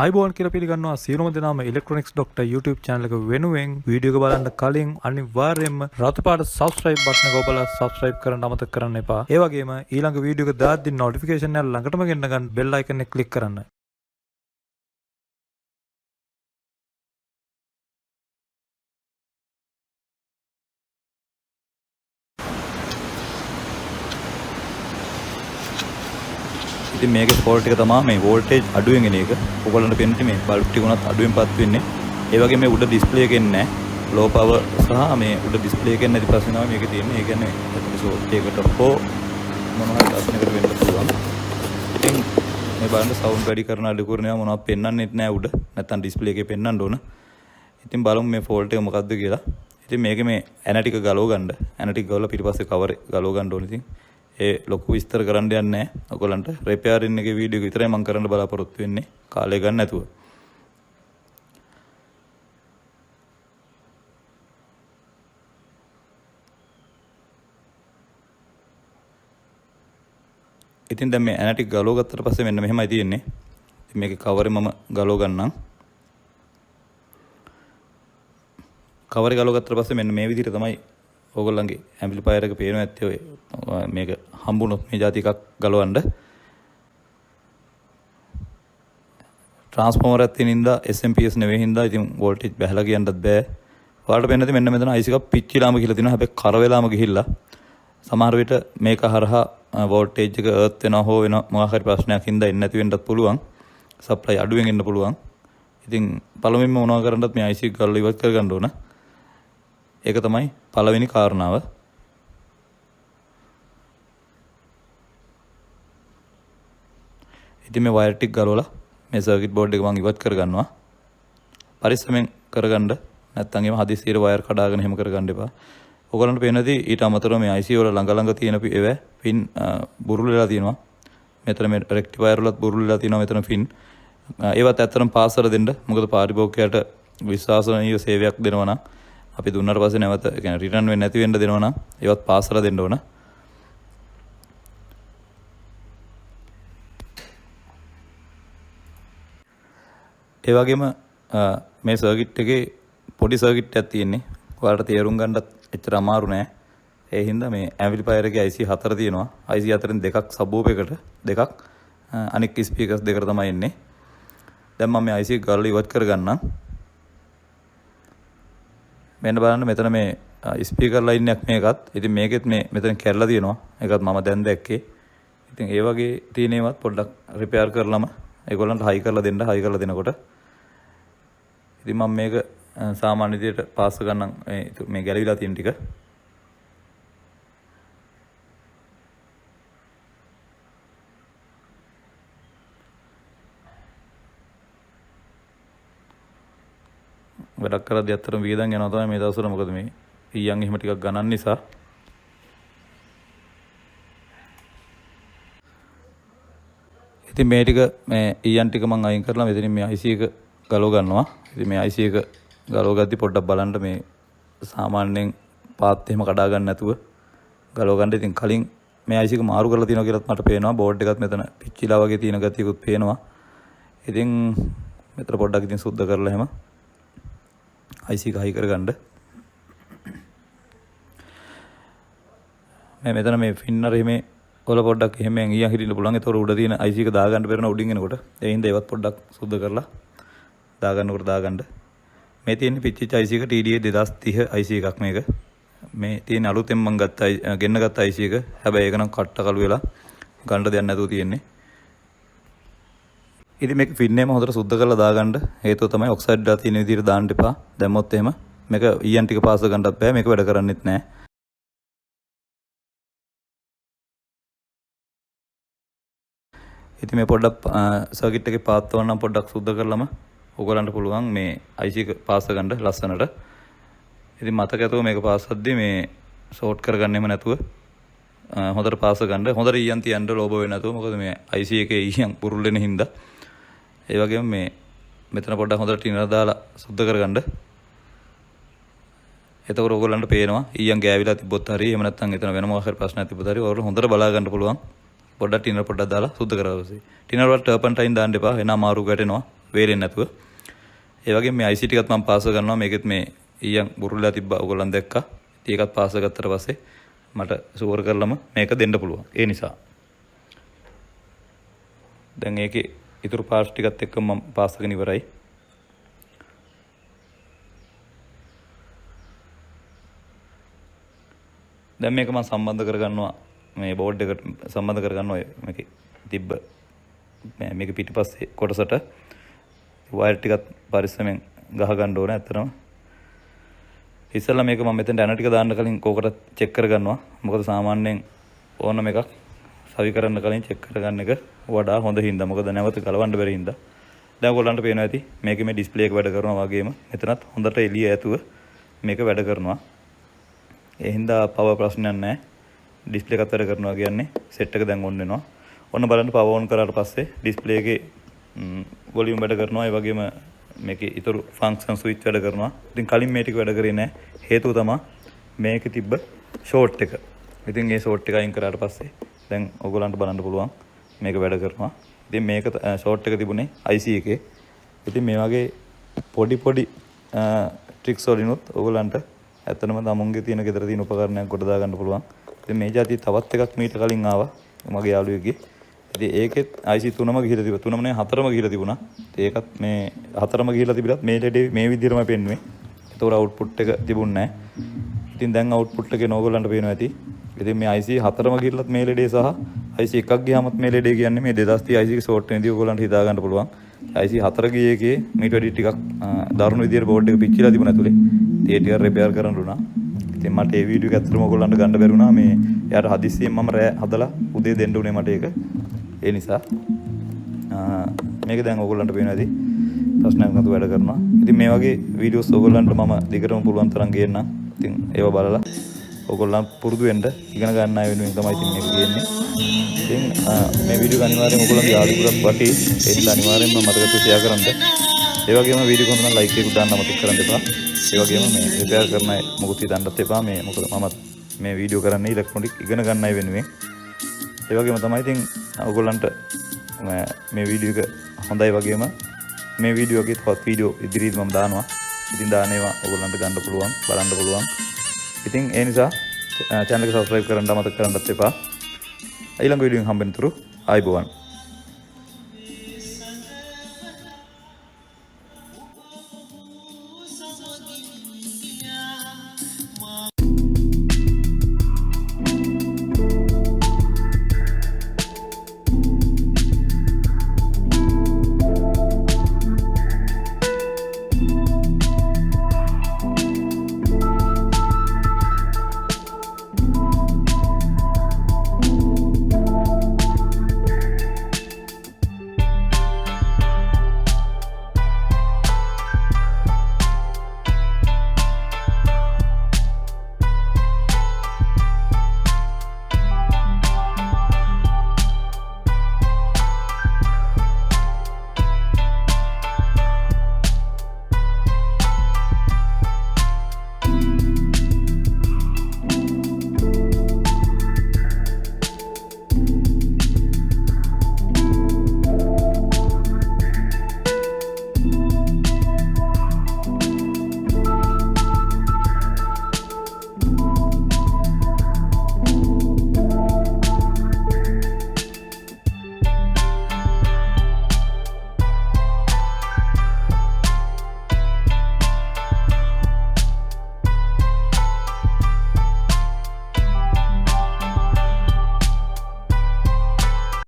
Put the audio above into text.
ආයිබෝන් කියලා පිළිගන්නවා සියලුම දෙනාම ඉලෙක්ට්‍රොනික්ස් ડોක්ටර් YouTube channel එක වෙනුවෙන් වීඩියෝ එක බලන්න කලින් අනිවාර්යයෙන්ම රතු පාට subscribe button එක ඔබලා subscribe කරන්න අමතක කරන්න එපා. ඒ වගේම ඊළඟ වීඩියෝ එක දාද්දි notification එක ළඟටම ගෙන්න ගන්න bell icon එක click කරන්න. ඉතින් මේකේ ෆෝල්ට් එක තමයි මේ වෝල්ටේජ් අඩුවෙන් එන එක. ඔයගොල්ලන්ට පේන්නේ මේ බල්බ් ටික උනත් අඩුවෙන් පත් වෙන්නේ. ඒ වගේ මේ උඩ ඩිස්ප්ලේ එකේ නැහැ. ලෝ පවර් සහ මේ උඩ ඩිස්ප්ලේ එකේ නැති ප්‍රශ්නේ තමයි මේකේ තියෙන්නේ. ඒ කියන්නේ එතකොට ඒකට හෝ මොනවා හරි ප්‍රශ්නයකට වෙන්න පුළුවන්. ඉතින් මේ බලන්න සවුන්ඩ් වැඩි කරන අඩු කරන ඒවා මොනවද පෙන්වන්නෙත් නැහැ උඩ. නැත්තම් ඩිස්ප්ලේ එකේ පෙන්වන්න ඕන. ඉතින් බලමු මේ ෆෝල්ට් එක මොකක්ද කියලා. ඉතින් මේකේ මේ ඇනටික ගලව ගන්න. ඇනටික ගලවලා පිටිපස්සේ කවර් ගලව ගන්න ඕනේ. ඉතින් ඒ ලොකු විස්තර කරන්න යන්නේ නැහැ. ඔයගොල්ලන්ට රිපෙයාරින් එකේ වීඩියෝ එක විතරයි මම කරන්න බලාපොරොත්තු වෙන්නේ. කාලය ගන්න නැතුව. ඉතින් දැන් මේ ඇනටික් ගලව ගත්තට පස්සේ මෙන්න මෙහෙමයි තියෙන්නේ. ඉතින් මේකේ කවරේ මම ගලව ගන්නම්. කවරේ ගලව ගත්තට පස්සේ මෙන්න මේ විදිහට තමයි ඔයගොල්ලන්ගේ ඇම්ප්ලිෆයර් එක පේනවා ඇත්තේ ඔය මේක හම්බුනොත් මේ જાති එකක් ගලවන්න ට්‍රාන්ස්ෆෝමර් එකක් තියෙන හින්දා SMPS නෙවෙයි හින්දා ඉතින් වෝල්ටේජ් බහලා කියන්නත් බෑ. ඔයාලට පේන්නේ මෙන්න මෙතන IC එකක් පිච්චිලාම කියලා තියෙනවා. හැබැයි කර වෙලාම ගිහිල්ලා සමහර විට මේක හරහා වෝල්ටේජ් එක අර්ත් වෙනවා හෝ වෙන මොකක් හරි ප්‍රශ්නයක් හින්දා එන්නේ නැති වෙන්නත් පුළුවන්. සප්ලයි අඩුවෙන් එන්න පුළුවන්. ඉතින් පළමුවෙන්ම මොනවා කරන්නත් මේ IC එක ගලලා ඉවත් කරගන්න ඕන. ඒක තමයි පළවෙනි කාරණාව. ඉතින් මේ වයර් ටික ගලවලා මේ සර්කිට් බෝඩ් එක මම ඉවත් කරගන්නවා. පරිස්සමෙන් කරගන්න. නැත්නම් එහෙම හදිස්සියට වයර් කඩාගෙන එහෙම කරගන්න එපා. ඔයගොල්ලන්ට පේනදී ඊට අමතරව මේ IC වල ළඟ තියෙන ඒවා පින් බුරුල් වෙලා තියෙනවා. මෙතන මේ රෙක්ටිෆයර් වලත් බුරුල් වෙලා තියෙනවා මෙතන පින්. ඒවත් ඇත්තටම පාස් කරලා දෙන්න. මොකද පාරිභෝගිකයට විශ්වාසනීය සේවයක් දෙනවා නම් අපි දුන්නාට පස්සේ නැවත ඒ කියන්නේ රිටර්න් වෙන්නේ නැති වෙන්න දෙනවා නම් ඒවත් පාස් කරලා දෙන්න ඕන. ඒ වගේම මේ සර්කිට් එකේ පොඩි සර්කිට් එකක් තියෙන්නේ. ඔයාලට තේරුම් ගන්නත් එච්චර අමාරු නෑ. ඒ හින්දා මේ ඇම්ප්ලිෆයර් එකේ IC 4 තියෙනවා. IC 4න් දෙකක් සබ්වූෆර් එකට දෙකක් අනික් ස්පීකර්ස් දෙකට තමයි එන්නේ. දැන් මම මේ IC එක ගාලා ඉවත් කරගන්නම්. මෙන්න බලන්න මෙතන මේ ස්පීකර් ලයින් එකක් මේකත්. ඉතින් මේකෙත් මේ මෙතන කැරලා තියෙනවා. ඒකත් මම දැන් දැක්කේ. ඉතින් ඒ වගේ තියෙන ඒවාත් පොඩ්ඩක් රිපෙයාර් කරලම ඒගොල්ලන්ට හයි කරලා දෙන්න. හයි කරලා දෙනකොට ඉතින් මම මේක සාමාන්‍ය විදිහට පාස් ගන්නම් මේ ගැලවිලා තියෙන ටික. වැඩක් කරද්දී අත්‍තරම වියදම් යනවා තමයි මේ දවස්වල. මොකද මේ ඊයන් එහෙම ටිකක් ගණන් නිසා. ඉතින් මේ ටික මේ ඊයන් ටික මම අයින් කරලා මෙතනින් මේ IC එක ගලව ගන්නවා. ඉතින් මේ IC එක ගලව ගද්දි පොඩ්ඩක් බලන්න මේ සාමාන්‍යයෙන් පාත් එහෙම කඩා ගන්න නැතුව ගලව ගන්න. ඉතින් කලින් මේ IC එක මාරු කරලා තියෙනවා කියලාත් මට පේනවා. බෝඩ් එකත් මෙතන පිච්චිලා වගේ තියෙන ගතියකුත් පේනවා. ඉතින් මෙතන පොඩ්ඩක් ඉතින් සුද්ධ කරලා එහෙම IC එක හයි කරගන්න. මේ මෙතන මේ ෆින්නර් එහෙම වල පොඩ්ඩක් එහෙම ඊයන් හිටින්න පුළුවන්. ඒතකොට උඩ තියෙන IC එක දාගන්න බැරන උඩින් එනකොට. ඒ හින්දා ඒවත් පොඩ්ඩක් සුද්ධ කරලා දාගන්නකොට දාගන්න. මේ තියෙන පිච්චිච්ච IC එක TDA 2030 IC එකක් මේක. මේ තියෙන අලුතෙන් මම ගෙන්න ගත්ත IC එක. හැබැයි ඒක නම් කට්ට කළු වෙලා ගන්න දෙයක් නැතුව තියෙන්නේ. ඉතින් මේක ෆින් එකම හොඳට සුද්ධ කරලා දාගන්න. හේතුව තමයි ඔක්සයිඩ් දාලා තියෙන විදිහට දාන්න එපා. දැම්මොත් එහෙම මේක ඊයන් ටික පාස් ගන්නත් බෑ. මේක වැඩ කරන්නේත් නැහැ. ඉතින් මේ පොඩ්ඩක් සර්කිට් එකේ පාත් වුණා නම් පොඩ්ඩක් සුද්ධ කරලම ඔයගලන්ට පුළුවන් මේ IC එක පාස් ගන්න ලස්සනට. ඉතින් මතක ඇතුව මේක පාස් හද්දී මේ ෂෝට් කරගන්නෙම නැතුව හොඳට පාස් ගන්න. හොඳට ඊයන් තියන්න ලෝභ වෙන්නේ නැතුව. මොකද මේ IC එකේ ඊයන් පුරුල් වෙන හින්දා. ඒ වගේම මේ මෙතන පොඩ්ඩක් හොඳට ටිනර් දාලා සුද්ධ කරගන්න. එතකොට ඔයගොල්ලන්ට පේනවා ඊයන් ගෑවිලා තිබ්බොත් හරි එහෙම නැත්නම් එතන වෙන මොකක් හරි ප්‍රශ්නයක් තිබ්බොත් හරි ඔයාලා හොඳට බලා ගන්න පුළුවන්. පොඩ්ඩක් ටිනර් පොඩ්ඩක් දාලා සුද්ධ කරලා ඉවසයි. ටිනර් වල ටර්පන්ටයින් දාන්න එපා. එන අමාරු ගැටෙනවා. වේලෙන්නේ නැතුව. ඒ වගේම මේ IC ටිකත් මම පාස් කරනවා. මේකෙත් මේ ඊයන් බුරුල්ලා තිබ්බා. ඔයගොල්ලන් දැක්කා. ඒකත් පාස් කරගත්තට පස්සේ මට ෂුවර් කරලම මේක දෙන්න පුළුවන්. ඒ නිසා දැන් ඒකේ ඉතුරු පාර්ට්ස් ටිකත් එක්ක මම පාස් කරගෙන ඉවරයි. දැන් මේක මම සම්බන්ධ කරගන්නවා මේ බෝඩ් එකට සම්බන්ධ කරගන්නවා මේකේ තිබ්බ මේක පිටිපස්සේ කොටසට වයර් ටිකත් පරිස්සමෙන් ගහ ගන්න ඕනේ. ඇත්තටම ඉස්සෙල්ලා මේක මම මෙතෙන්ට ඇන ටික දාන්න කලින් කෝකට චෙක් කරගන්නවා. මොකද සාමාන්‍යයෙන් ඕනම එකක් සවි කරන්න කලින් චෙක් කරගන්න එක වඩා හොඳ හින්දා. මොකද නැවත ගලවන්න බැරි හින්දා. දැන් ඔයගොල්ලන්ට පේනවා ඇති මේකේ මේ ඩිස්ප්ලේ එක වැඩ කරනවා වගේම මෙතනත් හොඳට එළිය ඇතුව මේක වැඩ කරනවා. ඒ හින්දා පවර් ප්‍රශ්නයක් නැහැ. ඩිස්ප්ලේ එකත් වැඩ කරනවා කියන්නේ සෙට් එක දැන් ඔන් වෙනවා. ඔන්න බලන්න පවර් ඔන් කරාට පස්සේ ඩිස්ප්ලේ එකේ වොලියුම් වැඩ කරනවා. ඒ වගේම මේකේ ඊතර ෆන්ක්ෂන් ස්විච් වැඩ කරනවා. ඉතින් කලින් මේ ටික වැඩ කරේ නැහැ. හේතුව තමයි මේකේ තිබ්බ ෂෝට් එක. ඉතින් ඒ ෂෝට් එක අයින් කරාට පස්සේ දැන් ඔයගොල්ලන්ට බලන්න පුළුවන් මේක වැඩ කරනවා. ඉතින් මේක ෂෝට් එක තිබුණේ IC එකේ. ඉතින් මේ වගේ පොඩි ට්‍රික්ස් වලිනුත් ඔයගොල්ලන්ට ඇත්තනම තමුන්ගේ තියෙන ගෙදර තියෙන උපකරණයක් කොට දා ගන්න පුළුවන්. ඉතින් මේ જાතිය තවත් එකක් මීට කලින් ආවා මගේ යාළුවෙක්ගේ. ඉතින් ඒකෙත් IC 3ම ගිහිලා තිබුණා. 3ම නේ 4ම ගිහිලා තිබුණා. ඒකත් මේ 4ම ගිහිලා තිබිලත් මේ ලෙඩේ මේ විදිහටම පෙන්නුවේ. ඒතකොට අවුට්පුට් එක තිබුණේ නැහැ. ඉතින් දැන් අවුට්පුට් එකේ ඕගොල්ලන්ට පේනවා ඇති. ඉතින් මේ IC 4ම ගිහිල්ලත් මේ ලෙඩේ සහ IC 1ක් ගියාමත් මේ ලෙඩේ කියන්නේ මේ 2030 IC එක ෂෝට් වෙනදී ඔයගොල්ලන්ට හිතා ගන්න පුළුවන්. IC 4 ගියේ එකේ මීට වැඩි ටිකක් දරුණු විදියට බෝඩ් එක පිච්චිලා තිබුණා ඇතුලේ. ඒ ටික රිපෙයාර් කරන්න උනා. ඉතින් මට ඒ වීඩියෝ එක ඇත්තටම ඔයගොල්ලන්ට ගන්න බැරි වුණා. මේ යාට හදිස්සියෙන් මම රෑ හදලා උදේ දෙන්න උනේ මට ඒක. ඒ නිසා මේක දැන් ඔයගොල්ලන්ට පේනවා ඇති. ප්‍රශ්නයක් නැතුව වැඩ කරනවා. ඉතින් මේ වගේ වීඩියෝස් ඔයගොල්ලන්ට මම දිගටම පුළුවන් තරම් ගේන්නම්. ඉතින් ඒව බලලා ඔයගොල්ලන් පුරුදු වෙන්න ඉගෙන ගන්න අය වෙනුවෙන් තමයි ඉතින් මේක ගේන්නේ. ඉතින් මේ වීඩියෝ අනිවාර්යයෙන් ඔයගොල්ලන්ගේ යාළුවෝට වටේ ඒ නිසා අනිවාර්යයෙන්ම මතක ෂෙයා කරන්න. ඒ වගේම වීඩියෝ කොහොමද නම් ලයික් එකක් දාන්න මතක කරන්න එපා. ඒ වගේම මේ රිපෙයාර් කරන අය මොකද හිතන්නත් එපා. මේ මොකද මම මේ වීඩියෝ කරන්නේ ඉලෙක්ට්‍රොනික ඉගෙන ගන්න අය වෙනුවෙන්. ඒ වගේම තමයි ඉතින් ඔයගොල්ලන්ට මේ වීඩියෝ එක හොඳයි වගේම මේ වීඩියෝ එකේ තවත් වීඩියෝ ඉදිරියට මම දානවා. ඉතින් දාන ඒවා ඔයගොල්ලන්ට ගන්න පුළුවන්, බලන්න පුළුවන්. ඉතින් ඒ නිසා channel එක subscribe කරන්න අමතක කරන්නත් එපා. ඊළඟ වීඩියෝ එකෙන් හම්බෙන්නතුරු ආයිබෝවන්.